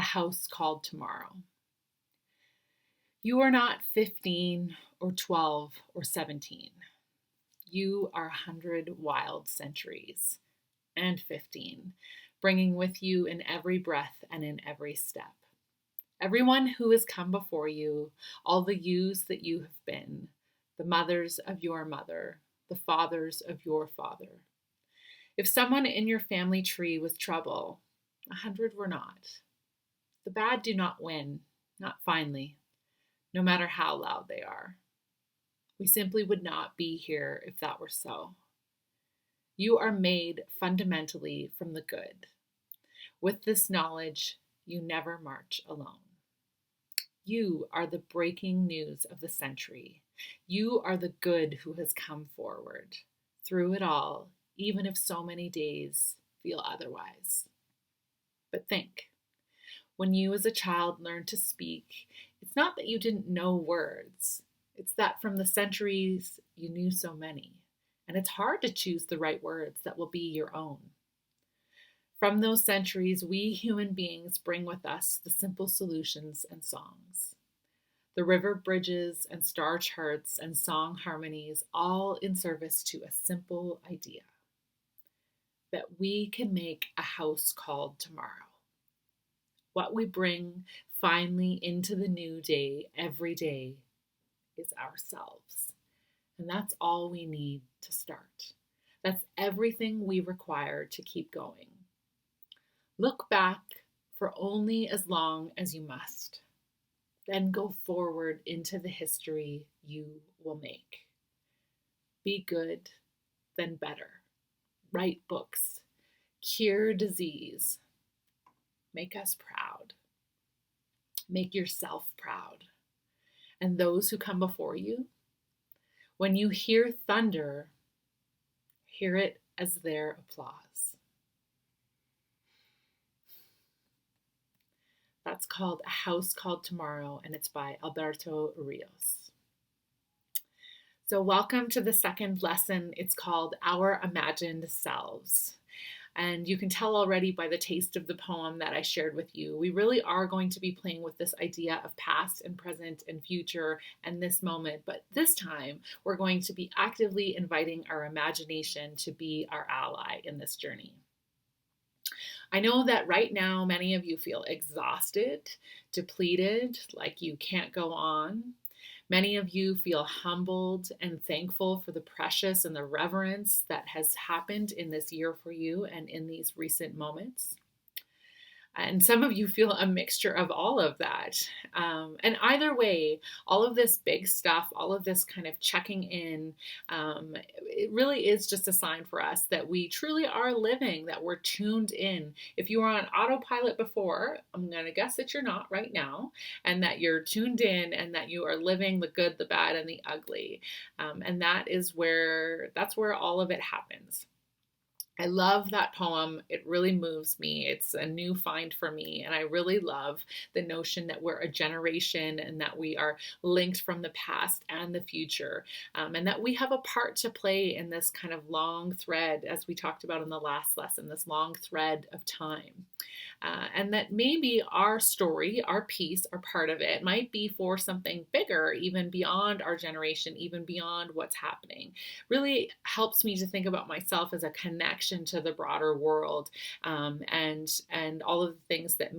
A House Called Tomorrow. You are not 15 or 12 or 17. You are 100 wild centuries and 15, bringing with you in every breath and in every step. Everyone who has come before you, all the yous that you have been, the mothers of your mother, the fathers of your father. If someone in your family tree was trouble, 100 were not. The bad do not win, not finally, no matter how loud they are. We simply would not be here if that were so. You are made fundamentally from the good. With this knowledge, you never march alone. You are the breaking news of the century. You are the good who has come forward through it all, even if so many days feel otherwise. But think, when you as a child learned to speak, it's not that you didn't know words. It's that from the centuries you knew so many. And it's hard to choose the right words that will be your own. From those centuries, we human beings bring with us the simple solutions and songs. The river bridges and star charts and song harmonies, all in service to a simple idea. That we can make a house called tomorrow. What we bring finally into the new day every day is ourselves. And that's all we need to start. That's everything we require to keep going. Look back for only as long as you must. Then go forward into the history you will make. Be good, then better. Write books. Cure disease. Make us proud. Make yourself proud. And those who come before you, when you hear thunder, hear it as their applause. That's called A House Called Tomorrow, and it's by Alberto Rios. So welcome to the second lesson. It's called Our Imagined Selves. And you can tell already by the taste of the poem that I shared with you, we really are going to be playing with this idea of past and present and future and this moment. But this time, we're going to be actively inviting our imagination to be our ally in this journey. I know that right now, many of you feel exhausted, depleted, like you can't go on. Many of you feel humbled and thankful for the precious and the reverence that has happened in this year for you and in these recent moments. And some of you feel a mixture of all of that. And either way, all of this big stuff, all of this kind of checking in, it really is just a sign for us that we truly are living, that we're tuned in. If you were on autopilot before, I'm going to guess that you're not right now, and that you're tuned in and that you are living the good, the bad, and the ugly. And that's where all of it happens. I love that poem. It really moves me. It's a new find for me. And I really love the notion that we're a generation and that we are linked from the past and the future. And that we have a part to play in this kind of long thread, as we talked about in the last lesson, this long thread of time. And that maybe our story, our piece, our part of it might be for something bigger, even beyond our generation, even beyond what's happening. Really helps me to think about myself as a connection to the broader world, and all of the things that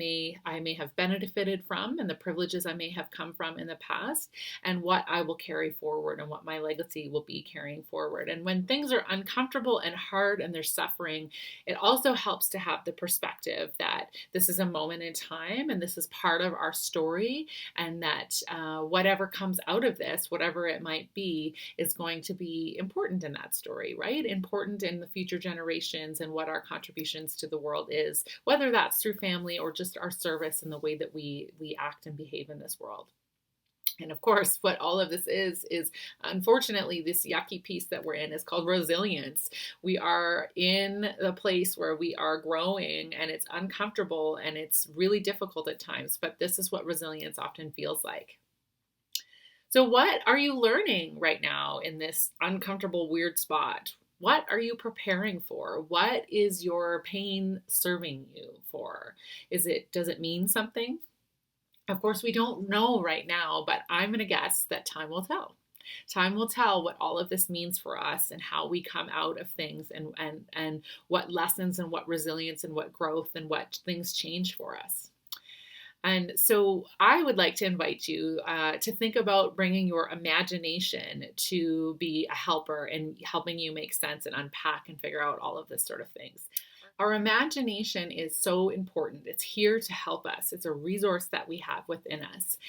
I may have benefited from and the privileges I may have come from in the past, and what I will carry forward and what my legacy will be carrying forward. And when things are uncomfortable and hard and there's suffering, it also helps to have the perspective that this is a moment in time and this is part of our story, and that whatever comes out of this, whatever it might be, is going to be important in that story, right? Important in the future generations and what our contributions to the world is, whether that's through family or just our service and the way that we act and behave in this world. And of course, what all of this is unfortunately, this yucky piece that we're in is called resilience. We are in the place where we are growing, and it's uncomfortable and it's really difficult at times, but this is what resilience often feels like. So what are you learning right now in this uncomfortable, weird spot? What are you preparing for? What is your pain serving you for? Does it mean something? Of course, we don't know right now, but I'm going to guess that time will tell. Time will tell what all of this means for us and how we come out of things, and what lessons and what resilience and what growth and what things change for us. And so I would like to invite you to think about bringing your imagination to be a helper in helping you make sense and unpack and figure out all of this sort of things. Our imagination is so important. It's here to help us. It's a resource that we have within us.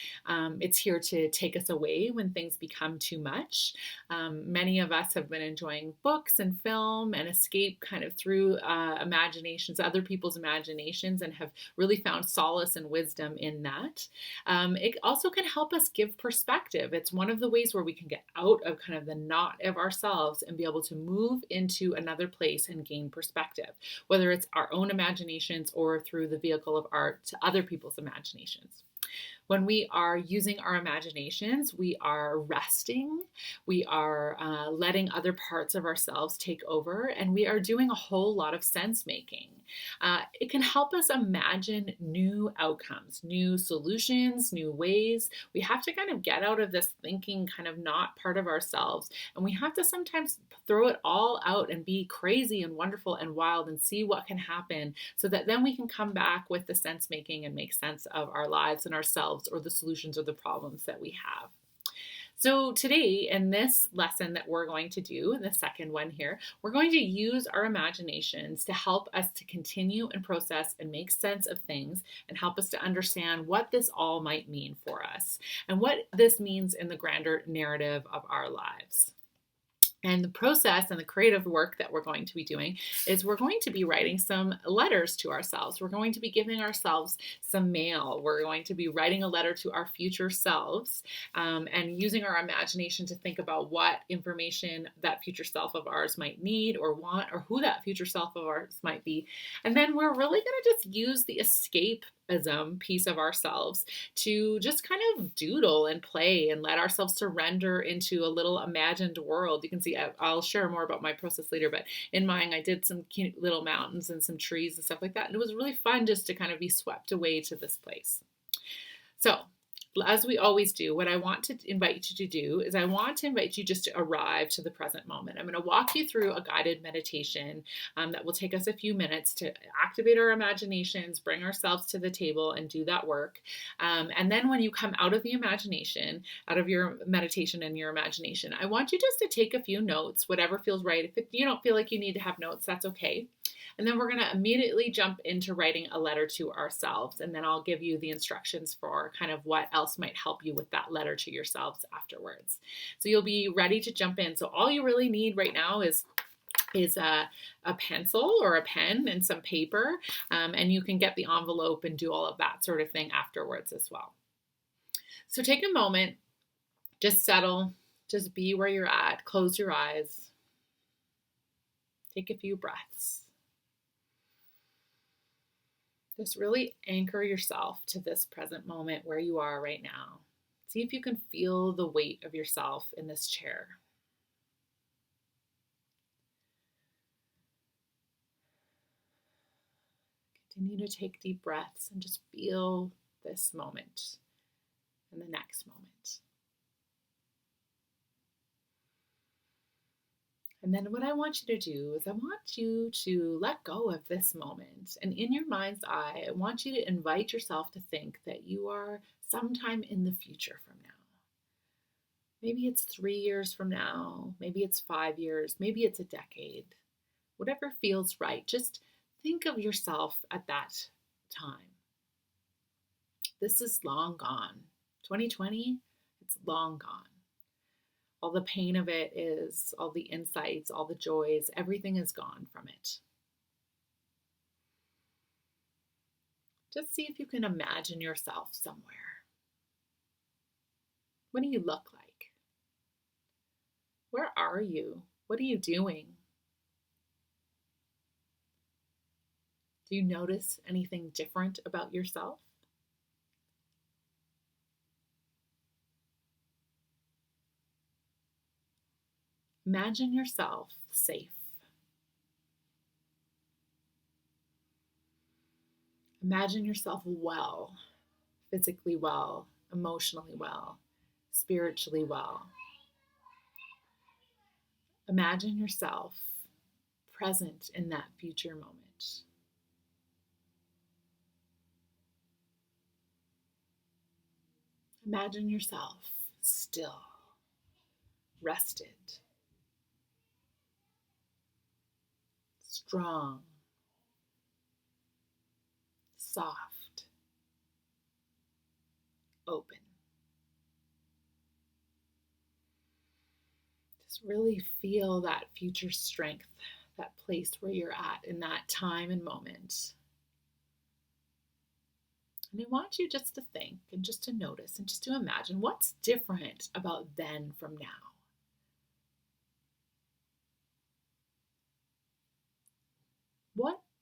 It's here to take us away when things become too much. Many of us have been enjoying books and film and escape kind of through imaginations, other people's imaginations, and have really found solace and wisdom in that. It also can help us give perspective. It's one of the ways where we can get out of kind of the knot of ourselves and be able to move into another place and gain perspective, whether it's our own imaginations or through the vehicle of art to other people's imaginations. When we are using our imaginations, we are resting, we are letting other parts of ourselves take over, and we are doing a whole lot of sense making. It can help us imagine new outcomes, new solutions, new ways. We have to kind of get out of this thinking kind of not part of ourselves, and we have to sometimes throw it all out and be crazy and wonderful and wild and see what can happen, so that then we can come back with the sense making and make sense of our lives and ourselves, or the solutions or the problems that we have. So today, in this lesson that we're going to do, the second one here, we're going to use our imaginations to help us to continue and process and make sense of things, and help us to understand what this all might mean for us and what this means in the grander narrative of our lives. And the process and the creative work that we're going to be doing is we're going to be writing some letters to ourselves. We're going to be giving ourselves some mail. We're going to be writing a letter to our future selves, and using our imagination to think about what information that future self of ours might need or want, or who that future self of ours might be. And then we're really going to just use the escape piece of ourselves to just kind of doodle and play and let ourselves surrender into a little imagined world. You can see I'll share more about my process later, but in mine I did some cute little mountains and some trees and stuff like that, and it was really fun just to kind of be swept away to this place. So as we always do, what I want to invite you to do is I want to invite you just to arrive to the present moment. I'm going to walk you through a guided meditation that will take us a few minutes to activate our imaginations, bring ourselves to the table, and do that work. And then when you come out of the imagination, out of your meditation and your imagination, I want you just to take a few notes, whatever feels right. If you don't feel like you need to have notes, that's okay. And then we're going to immediately jump into writing a letter to ourselves. And then I'll give you the instructions for kind of what else might help you with that letter to yourselves afterwards. So you'll be ready to jump in. So all you really need right now is a pencil or a pen and some paper. And you can get the envelope and do all of that sort of thing afterwards as well. So take a moment, just settle, just be where you're at, close your eyes, take a few breaths. Just really anchor yourself to this present moment where you are right now. See if you can feel the weight of yourself in this chair. Continue to take deep breaths and just feel this moment and the next moment. And then what I want you to do is I want you to let go of this moment. And in your mind's eye, I want you to invite yourself to think that you are sometime in the future from now. Maybe it's 3 years from now. Maybe it's 5 years. Maybe it's a decade. Whatever feels right. Just think of yourself at that time. This is long gone. 2020, it's long gone. All the pain of it is, all the insights, all the joys, everything is gone from it. Just see if you can imagine yourself somewhere. What do you look like? Where are you? What are you doing? Do you notice anything different about yourself? Imagine yourself safe. Imagine yourself well, physically well, emotionally well, spiritually well. Imagine yourself present in that future moment. Imagine yourself still, rested, strong, soft, open. Just really feel that future strength, that place where you're at in that time and moment. And I want you just to think and just to notice and just to imagine what's different about then from now.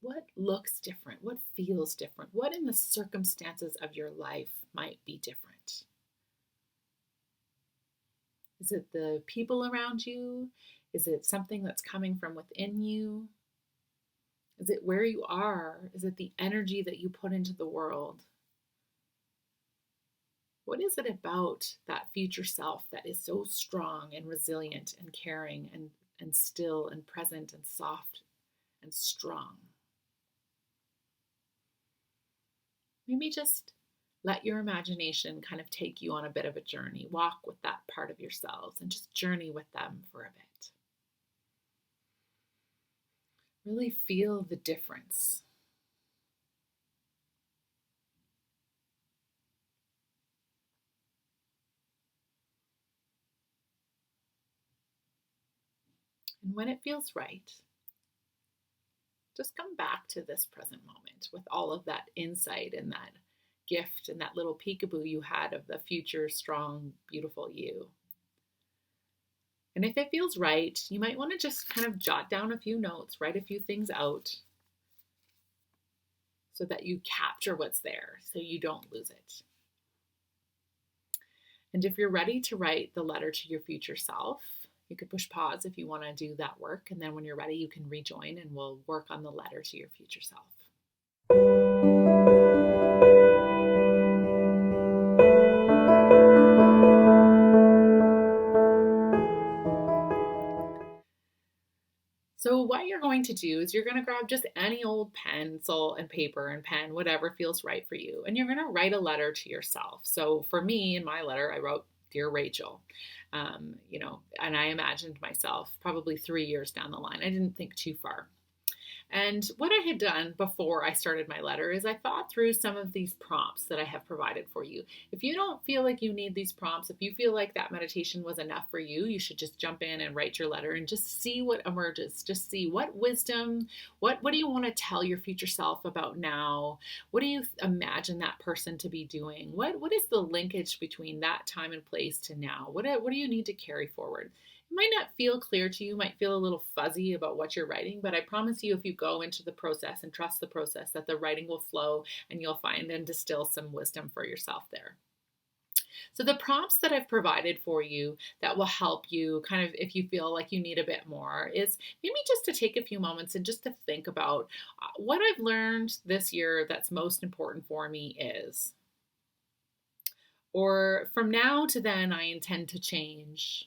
What looks different? What feels different? What in the circumstances of your life might be different? Is it the people around you? Is it something that's coming from within you? Is it where you are? Is it the energy that you put into the world? What is it about that future self that is so strong and resilient and caring and still and present and soft and strong? Maybe just let your imagination kind of take you on a bit of a journey. Walk with that part of yourselves and just journey with them for a bit. Really feel the difference. And when it feels right, just come back to this present moment with all of that insight and that gift and that little peekaboo you had of the future, strong, beautiful you. And if it feels right, you might want to just kind of jot down a few notes, write a few things out so that you capture what's there so you don't lose it. And if you're ready to write the letter to your future self, you could push pause if you want to do that work. And then when you're ready, you can rejoin and we'll work on the letter to your future self. So what you're going to do is you're going to grab just any old pencil and paper and pen, whatever feels right for you. And you're going to write a letter to yourself. So for me, in my letter, I wrote, "Dear Rachel," and I imagined myself probably 3 years down the line. I didn't think too far. And what I had done before I started my letter is I thought through some of these prompts that I have provided for you. If you don't feel like you need these prompts, if you feel like that meditation was enough for you, you should just jump in and write your letter and just see what emerges. Just see what wisdom, what do you want to tell your future self about now? What do you imagine that person to be doing? What is the linkage between that time and place to now? What do you need to carry forward? It might not feel clear to you, might feel a little fuzzy about what you're writing, but I promise you, if you go into the process and trust the process, that the writing will flow and you'll find and distill some wisdom for yourself there. So the prompts that I've provided for you that will help you kind of, if you feel like you need a bit more, is maybe just to take a few moments and just to think about what I've learned this year that's most important for me is, or from now to then I intend to change,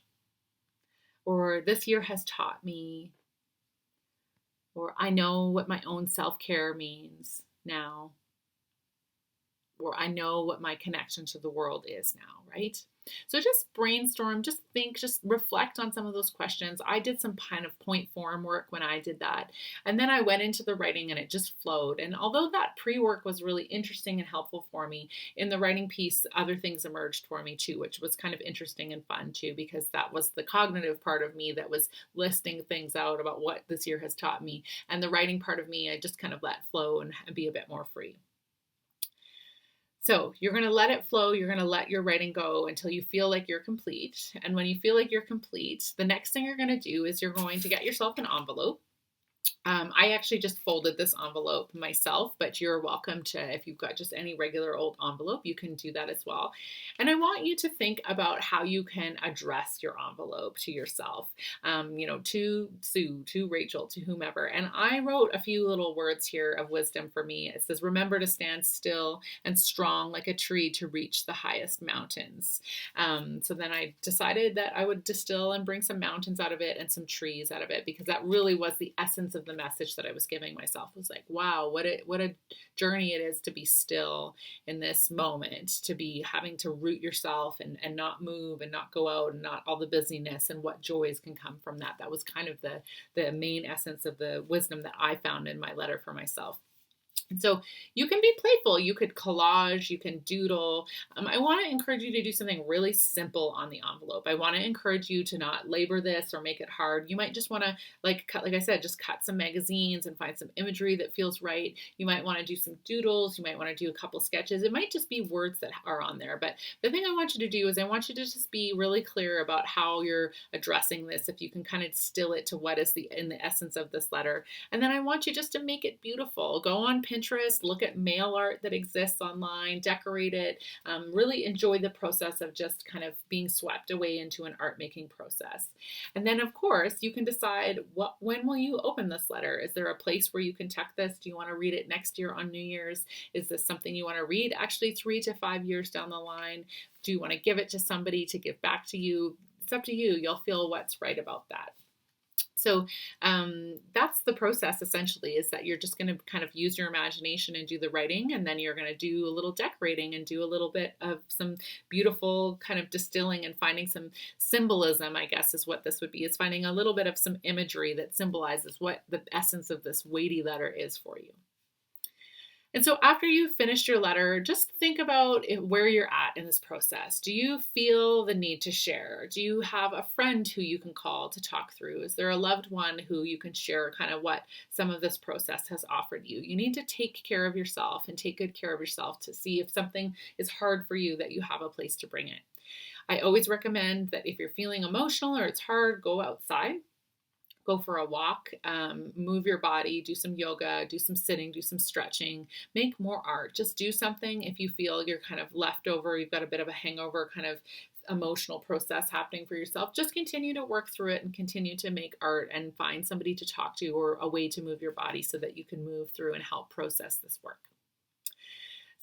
or this year has taught me, or I know what my own self-care means now, or I know what my connection to the world is now, right? So just brainstorm, just think, just reflect on some of those questions. I did some kind of point form work when I did that. And then I went into the writing and it just flowed. And although that pre-work was really interesting and helpful for me, in the writing piece, other things emerged for me too, which was kind of interesting and fun too, because that was the cognitive part of me that was listing things out about what this year has taught me. And the writing part of me, I just kind of let flow and be a bit more free. So you're going to let it flow. You're going to let your writing go until you feel like you're complete. And when you feel like you're complete, the next thing you're going to do is you're going to get yourself an envelope. I actually just folded this envelope myself, but you're welcome to, if you've got just any regular old envelope, you can do that as well. And I want you to think about how you can address your envelope to yourself, to Sue, to Rachel, to whomever. And I wrote a few little words here of wisdom for me. It says, remember to stand still and strong like a tree to reach the highest mountains. So then I decided that I would distill and bring some mountains out of it and some trees out of it, because that really was the essence of the message that I was giving myself. It was like, wow, what a journey it is to be still in this moment, to be having to root yourself and not move and not go out and not all the busyness, and what joys can come from that. That was kind of the main essence of the wisdom that I found in my letter for myself. And so you can be playful. You could collage, you can doodle. I want to encourage you to do something really simple on the envelope. I want to encourage you to not labor this or make it hard. You might just want to, like I said, just cut some magazines and find some imagery that feels right. You might want to do some doodles. You might want to do a couple sketches. It might just be words that are on there. But the thing I want you to do is I want you to just be really clear about how you're addressing this. If you can kind of distill it to what is in the essence of this letter. And then I want you just to make it beautiful. Go on Pinterest, look at mail art that exists online, decorate it, really enjoy the process of just kind of being swept away into an art making process. And then of course you can decide when will you open this letter? Is there a place where you can tuck this? Do you want to read it next year on New Year's? Is this something you want to read actually 3 to 5 years down the line? Do you want to give it to somebody to give back to you? It's up to you. You'll feel what's right about that. So that's the process essentially, is that you're just going to kind of use your imagination and do the writing, and then you're going to do a little decorating and do a little bit of some beautiful kind of distilling and finding some symbolism, I guess is what this would be, is finding a little bit of some imagery that symbolizes what the essence of this weighty letter is for you. And so after you've finished your letter, just think about where you're at in this process. Do you feel the need to share? Do you have a friend who you can call to talk through? Is there a loved one who you can share kind of what some of this process has offered you? You need to take care of yourself and take good care of yourself to see if something is hard for you, that you have a place to bring it. I always recommend that if you're feeling emotional or it's hard, go outside. Go for a walk, move your body, do some yoga, do some sitting, do some stretching, make more art. Just do something if you feel you're kind of left over, you've got a bit of a hangover kind of emotional process happening for yourself. Just continue to work through it and continue to make art and find somebody to talk to or a way to move your body so that you can move through and help process this work.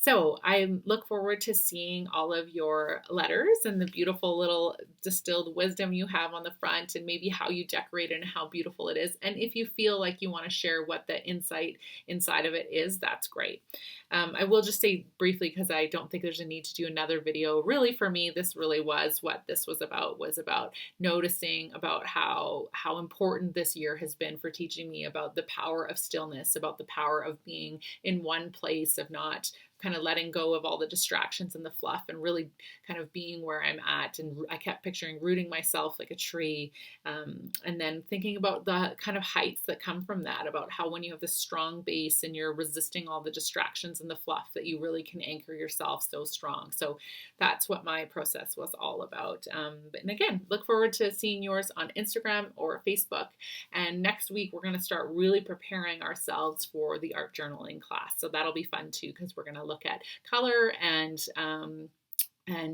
So I look forward to seeing all of your letters and the beautiful little distilled wisdom you have on the front, and maybe how you decorate it and how beautiful it is. And if you feel like you want to share what the insight inside of it is, that's great. I will just say briefly, because I don't think there's a need to do another video. Really, for me, this really was what this was about noticing about how important this year has been for teaching me about the power of stillness, about the power of being in one place, of not kind of letting go of all the distractions and the fluff and really kind of being where I'm at. And I kept picturing rooting myself like a tree, and then thinking about the kind of heights that come from that, about how when you have this strong base and you're resisting all the distractions and the fluff, that you really can anchor yourself so strong. So that's what my process was all about. And again, look forward to seeing yours on Instagram or Facebook. And next week, we're going to start really preparing ourselves for the art journaling class. So that'll be fun too, because we're going to look at color and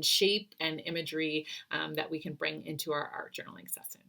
shape and imagery that we can bring into our art journaling session.